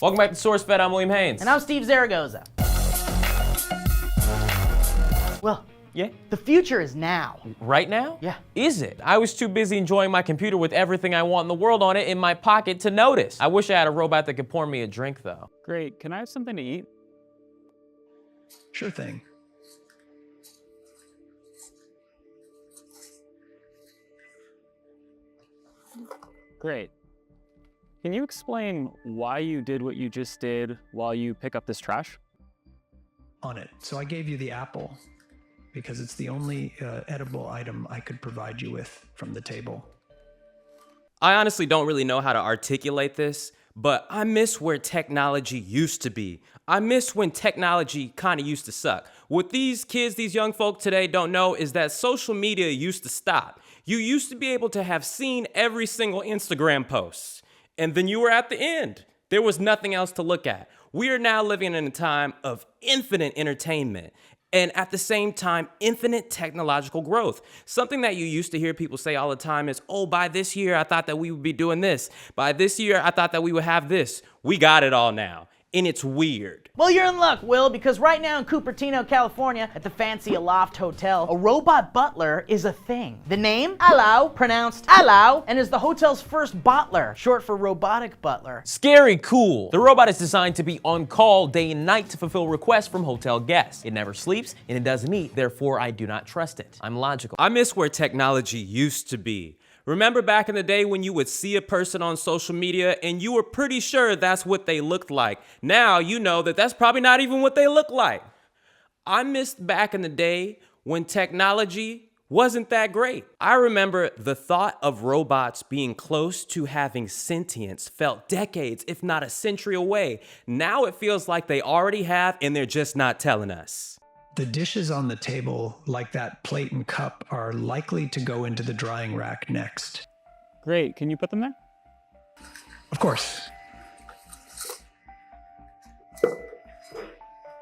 Welcome back to SourceFed. I'm William Haynes. And I'm Steve Zaragoza. Well, yeah? The future is now. Right now? Yeah. Is it? I was too busy enjoying my computer with everything I want in the world on it in my pocket to notice. I wish I had a robot that could pour me a drink, though. Great. Can I have something to eat? Sure thing. Great. Can you explain why you did what you just did while you pick up this trash? On it. So I gave you the apple because it's the only edible item I could provide you with from the table. I honestly don't really know how to articulate this, but I miss where technology used to be. I miss when technology kind of used to suck. What these kids, these young folk today don't know is that social media used to stop. You used to be able to have seen every single Instagram post, and then you were at the end. There was nothing else to look at. We are now living in a time of infinite entertainment and at the same time, infinite technological growth. Something that you used to hear people say all the time is, oh, by this year, I thought that we would be doing this. By this year, I thought that we would have this. We got it all now. And it's weird. Well, you're in luck, Will, because right now in Cupertino, California, at the fancy Aloft Hotel, a robot butler is a thing. The name? Allow, pronounced allow, and is the hotel's first butler, short for robotic butler. Scary cool. The robot is designed to be on call day and night to fulfill requests from hotel guests. It never sleeps and it doesn't eat, therefore I do not trust it. I'm logical. I miss where technology used to be. Remember back in the day when you would see a person on social media and you were pretty sure that's what they looked like. Now you know that that's probably not even what they look like. I missed back in the day when technology wasn't that great. I remember the thought of robots being close to having sentience felt decades, if not a century away. Now it feels like they already have and they're just not telling us. The dishes on the table, like that plate and cup, are likely to go into the drying rack next. Great. Can you put them there? Of course.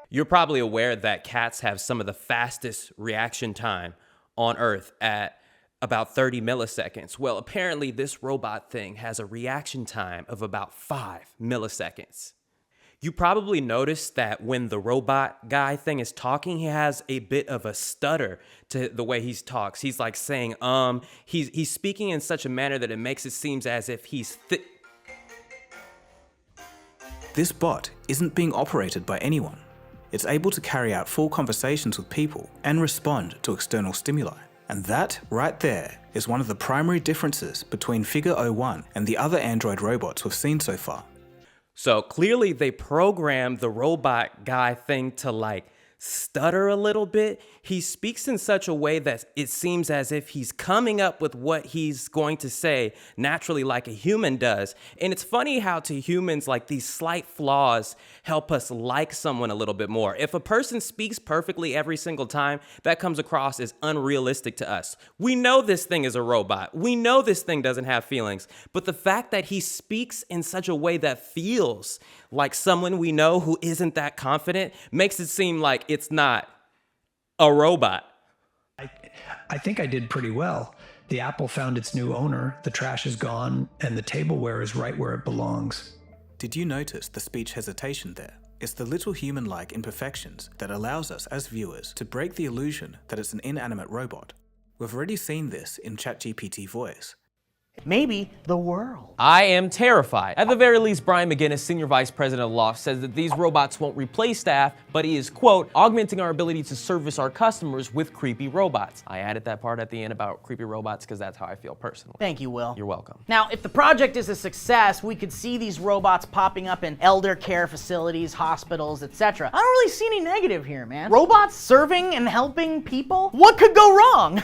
You're probably aware that cats have some of the fastest reaction time on Earth at about 30 milliseconds. Well, apparently this robot thing has a reaction time of about 5 milliseconds. You probably noticed that when the robot guy thing is talking, he has a bit of a stutter to the way he talks. He's like saying, he's speaking in such a manner that it makes it seem as if he's This bot isn't being operated by anyone. It's able to carry out full conversations with people and respond to external stimuli. And that, right there, is one of the primary differences between Figure 01 and the other Android robots we've seen so far. So clearly they programmed the robot guy thing to like stutter a little bit. He speaks in such a way that it seems as if he's coming up with what he's going to say naturally like a human does. And it's funny how to humans, like these slight flaws help us like someone a little bit more. If a person speaks perfectly every single time, that comes across as unrealistic to us. We know this thing is a robot. We know this thing doesn't have feelings. But the fact that he speaks in such a way that feels like someone we know who isn't that confident makes it seem like it's not a robot. I think I did pretty well. The apple found its new owner, the trash is gone, and the tableware is right where it belongs. Did you notice the speech hesitation there? It's the little human-like imperfections that allows us as viewers to break the illusion that it's an inanimate robot. We've already seen this in ChatGPT voice. Maybe the world. I am terrified. At the very least, Brian McGinnis, Senior Vice President of Loft, says that these robots won't replace staff, but he is, quote, augmenting our ability to service our customers with creepy robots. I added that part at the end about creepy robots because that's how I feel personally. Thank you, Will. You're welcome. Now, if the project is a success, we could see these robots popping up in elder care facilities, hospitals, etc. I don't really see any negative here, man. Robots serving and helping people? What could go wrong?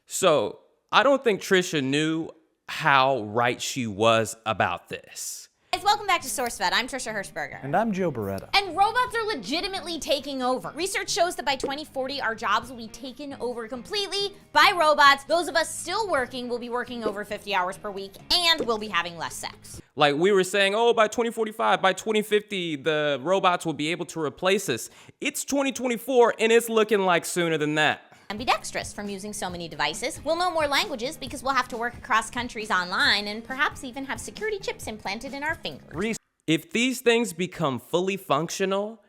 So I don't think Trisha knew how right she was about this. Guys, welcome back to SourceFed. I'm Trisha Hirschberger. And I'm Joe Beretta. And robots are legitimately taking over. Research shows that by 2040, our jobs will be taken over completely by robots. Those of us still working will be working over 50 hours per week, and we'll be having less sex. Like we were saying, oh, by 2045, by 2050, the robots will be able to replace us. It's 2024, and it's looking like sooner than that. ambidextrous from using so many devices. We'll know more languages because we'll have to work across countries online and perhaps even have security chips implanted in our fingers. If these things become fully functional,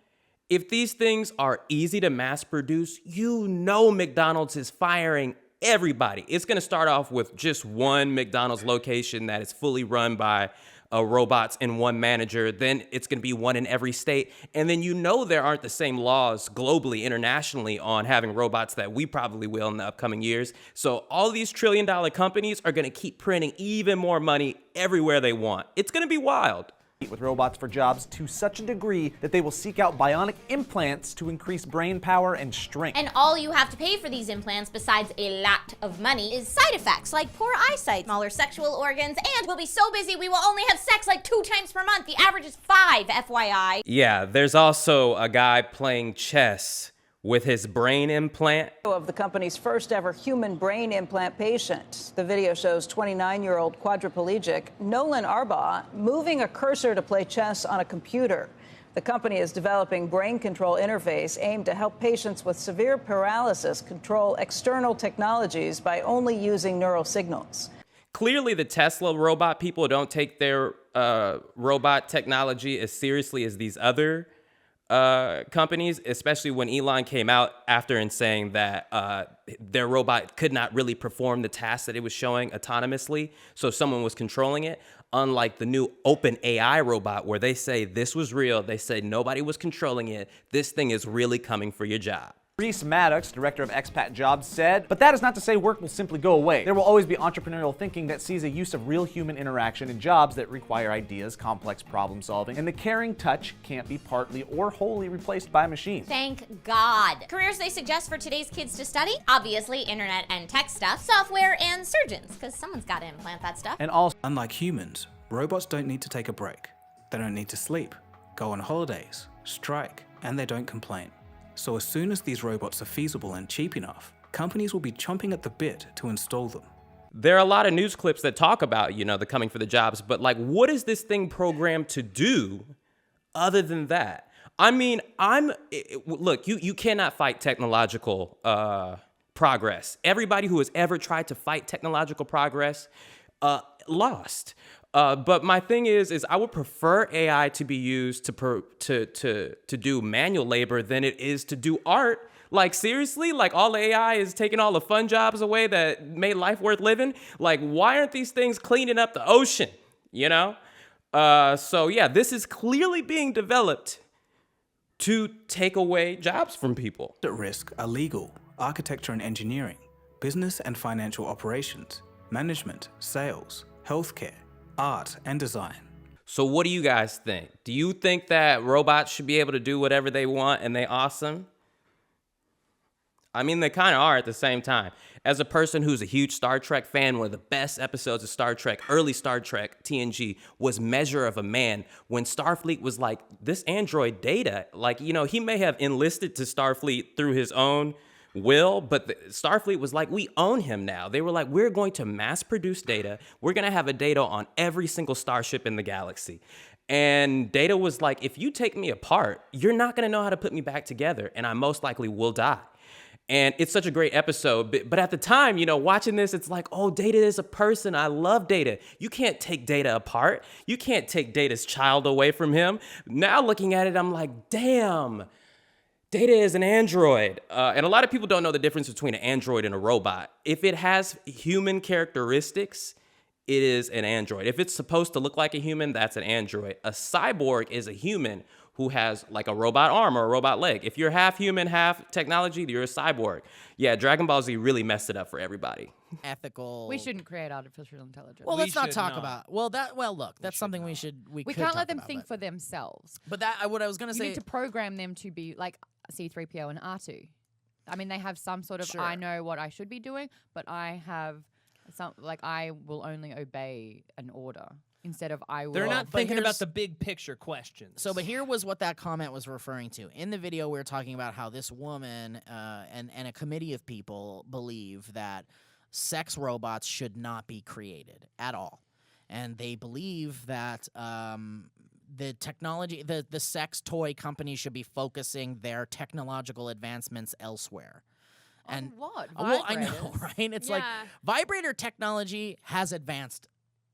if these things are easy to mass produce, you know McDonald's is firing everybody. It's going to start off with just one McDonald's location that is fully run by robots and one manager. Then it's going to be one in every state. And then you know there aren't the same laws globally, internationally on having robots that we probably will in the upcoming years. So all these trillion-dollar companies are going to keep printing even more money everywhere they want. It's going to be wild. With robots for jobs to such a degree that they will seek out bionic implants to increase brain power and strength. And all you have to pay for these implants, besides a lot of money, is side effects like poor eyesight, smaller sexual organs, and we'll be so busy we will only have sex like 2 times per month. The average is 5, FYI. Yeah, there's also a guy playing chess with his brain implant. Of the company's first ever human brain implant patient. The video shows 29-year-old quadriplegic Nolan Arbaugh moving a cursor to play chess on a computer. The company is developing brain control interface aimed to help patients with severe paralysis control external technologies by only using neural signals. Clearly, the Tesla robot people don't take their robot technology as seriously as these other companies, especially when Elon came out after and saying that their robot could not really perform the tasks that it was showing autonomously, so someone was controlling it. Unlike the new OpenAI robot, where they say this was real, they said nobody was controlling it, this thing is really coming for your job. Reese Maddox, director of Expat Jobs, said, but that is not to say work will simply go away. There will always be entrepreneurial thinking that sees a use of real human interaction in jobs that require ideas, complex problem solving, and the caring touch can't be partly or wholly replaced by machines. Thank God. Careers they suggest for today's kids to study? Obviously, internet and tech stuff, software, and surgeons, because someone's got to implant that stuff. And also, Unlike humans, robots don't need to take a break. They don't need to sleep, go on holidays, strike, and they don't complain. So as soon as these robots are feasible and cheap enough, companies will be chomping at the bit to install them. There are a lot of news clips that talk about, the coming for the jobs, but like, what is this thing programmed to do other than that? I mean, look, you cannot fight technological progress. Everybody who has ever tried to fight technological progress lost. But my thing is I would prefer AI to be used to do manual labor than it is to do art. Like, seriously? Like, all the AI is taking all the fun jobs away that made life worth living? Like, why aren't these things cleaning up the ocean? So yeah, this is clearly being developed to take away jobs from people. At risk are legal, architecture and engineering, business and financial operations, management, sales, healthcare, art and design. So what do you guys think? Do you think that robots should be able to do whatever they want and they awesome? I mean, they kind of are at the same time. As a person who's a huge Star Trek fan, one of the best episodes of Star Trek, early Star Trek, TNG, was Measure of a Man, when Starfleet was like, this android Data, like, he may have enlisted to Starfleet through his own will, but Starfleet was like, we own him now. They were like, we're going to mass produce Data. We're going to have a Data on every single starship in the galaxy. And Data was like, if you take me apart, you're not going to know how to put me back together, and I most likely will die. And it's such a great episode. But at the time, watching this, it's like, oh, Data is a person. I love Data. You can't take Data apart. You can't take Data's child away from him. Now looking at it, I'm like, damn. Data is an android. And a lot of people don't know the difference between an android and a robot. If it has human characteristics, it is an android. If it's supposed to look like a human, that's an android. A cyborg is a human who has like a robot arm or a robot leg. If you're half human, half technology, you're a cyborg. Yeah, Dragon Ball Z really messed it up for everybody. Ethical. We shouldn't create artificial intelligence. Well, let's not talk about. Well, look, that's something we can't let them think for themselves. But what I was gonna say, you need to program them to be like C-3PO and R2. I mean, they have some sort of I know what I should be doing, but I have some I will only obey an order. Instead of I will. They're not thinking about the big picture questions. So, but here was what that comment was referring to. In the video, we were talking about how this woman and a committee of people believe that sex robots should not be created at all. And they believe that the technology, the sex toy companies should be focusing their technological advancements elsewhere. And what? Well, I know, Vibrators? right? It's like Yeah. vibrator technology has advanced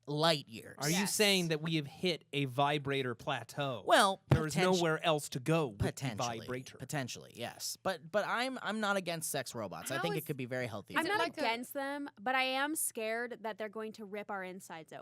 light years. Are you saying that we have hit a vibrator plateau? Well, there is nowhere else to go with the potentially, vibrator. Potentially, yes. But I'm not against sex robots. I think it could be very healthy. I'm not against them, but I am scared that they're going to rip our insides open.